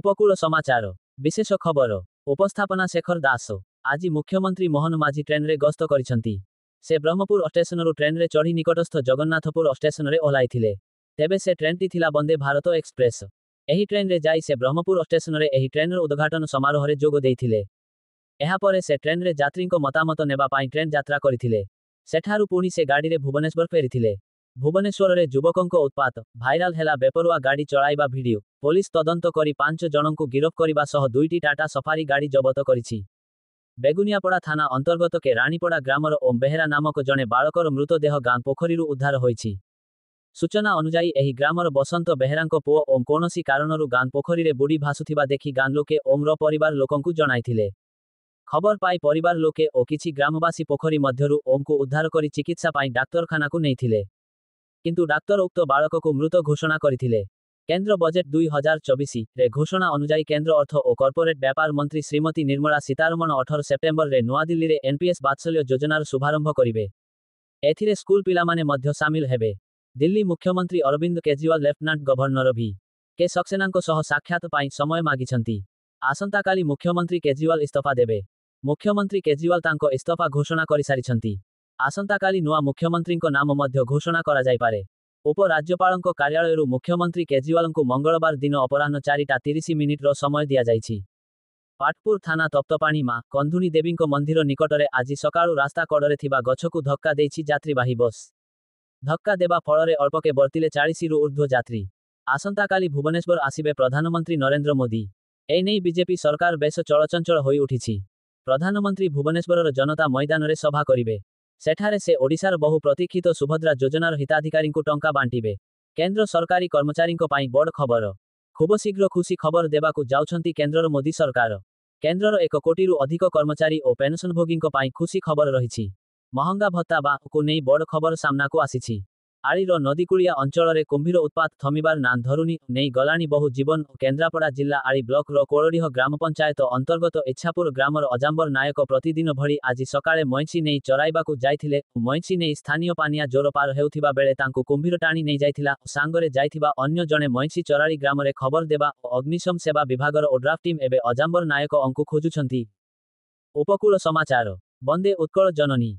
उपकूल समाचार विशेष खबर उपस्थापना शेखर दास। आज मुख्यमंत्री मोहन माझी ट्रेन रे गस्त करिसंती। से ब्रह्मपुर स्टेशन रु ट्रेन रे चढ़ी निकटस्थ जगन्नाथपुर स्टेशन रे ओह्लाइथिले। तेबे से ट्रेनटी थिला वंदे भारत एक्सप्रेस। एही ट्रेन रे जाई से ब्रह्मपुर स्टेशन रे एही ट्रेन रो उद्घाटन समारोह रे जोग देइथिले। एहा परे से ट्रेन रे यात्रींको मतामत नेबा पाई ट्रेन यात्रा करिथिले। सेठारु पुणी से गाड़ी रे भुवनेश्वर फेरिथिले। भुवनेश्वर रे युवकंको उत्पात भाइराल हेला बेपरुआ गाड़ी चलाइबा भिडियो। पुलिस तदंत करी 5 जनंकु गिरफ करिबा सह 2टी टाटा सफारी गाड़ी जबत करिछि। बेगुनियापड़ा थाना अंतर्गत के रानीपड़ा ग्रामर ओम बेहेरा नामक जने बालकर मृतदेह गां पोखरीरु उद्धार होइछि। सूचना अनुजाई एही ग्रामर बसंत बेहेरांको पुओ ओम कोनोसी कारणरु गां पोखरी रे बुड़ी भासुथिबा देखि गां लोके ओमर परिवार लोकंकु जणाइथिले। खबर पाई परिवार लोके ओ किछि ग्रामवासी पोखरी मध्यरु ओमको उद्धार करी चिकित्सा पाई डाक्तरखानाकु नेइथिले। किंतु डाक्तर उक्त बालककु मृत घोषणा करिथिले। केंद्र बजेट 2024 रे घोषणा अनुजाई केंद्र अर्थ और कॉर्पोरेट व्यापार मंत्री श्रीमती निर्मला सीतारमण 18 सेप्टेम्बर रे नुआदिल्ली रे एनपीएस बात्सल्य योजनार शुभारंभ करिवे। एथिरे स्कूल पिलामाने मध्य सामिल हेबे। दिल्ली मुख्यमंत्री अरविंद केजरीवाल लेफ्टिनेंट गवर्नर भी के सक्सेनांको सह साक्षात पाई समय मागिछंती। आसंताकाली मुख्यमंत्री केजरीवाल इस्तीफा देबे। मुख्यमंत्री केजरीवाल तांको इस्तीफा घोषणा करि सारिछंती। आसंताकाली नुआ मुख्यमंत्रींको नाम मध्य घोषणा करा जाय पारे। उपराज्यपालंको कार्यालयरु मुख्यमंत्री केजरीवालंको मंगलवार दिन अपराह्न 4:30 रो समय दिया जायछि। पाटपुर थाना तप्तपाणी मा कंधुनी देवींको मंदिर निकटरे आज सकाळु रास्ता कड़रे थिबा गछकु धक्का देइछि यात्रीबाही बस। धक्का देबा फलरे अल्पके बर्तिले 40 रु ऊर्ध्व यात्री। आसंताकाली भुवनेश्वर आसिबे प्रधानमंत्री नरेंद्र मोदी। ए नै बीजेपी सरकार बेस चलचंचल होई उठिछि। प्रधानमंत्री भुवनेश्वरर जनता मैदान रे सभा करिवे। सेठारे से ओडिशार बहु प्रतीक्षित सुभद्रा योजनार हिताधिकारींकु टंका बांटिबे। केंद्र सरकारी कर्मचारींको पाई बड़ खबर। खूब शीघ्र खुशी खबर देबाकु जाउछंती केंद्रर मोदी सरकार। केंद्रर 1 कोटीरु अधिक कर्मचारी ओ पेंशनभोगींको पाई खुशी खबर रहिछि। महंगा भत्ता बा को नै बड़ खबर सामनाकु आसिछि। आळीर नदीकुलिया अंचलरे कुंभीर उत्पात थमिबार ना धरुनी नै गलानी बहु जीवन। केन्द्रापड़ा जिल्ला आळी ब्लॉक रो कोळडीह ग्राम पंचायत अंतर्गत इच्छापुर ग्रामर अजाम्बर नायक प्रतिदिन भଳି आज सकाळे मईंछि नै चराइबाकु जाइथिले। मईंछि नै स्थानीय पानिया जोर पार हेउथिबा बेले तांकु कुंभीर टाणी नै जाइथिला। सांगरे जाइथिबा अन्य जणे मईंछि चराळी ग्रामरे खबर देबा अग्निशम सेवा विभागर ओड्राफ टीम एबे अजाम्बर नायक अंकु खोजुछंती। उपकूल समाचार वंदे उत्कल जननी।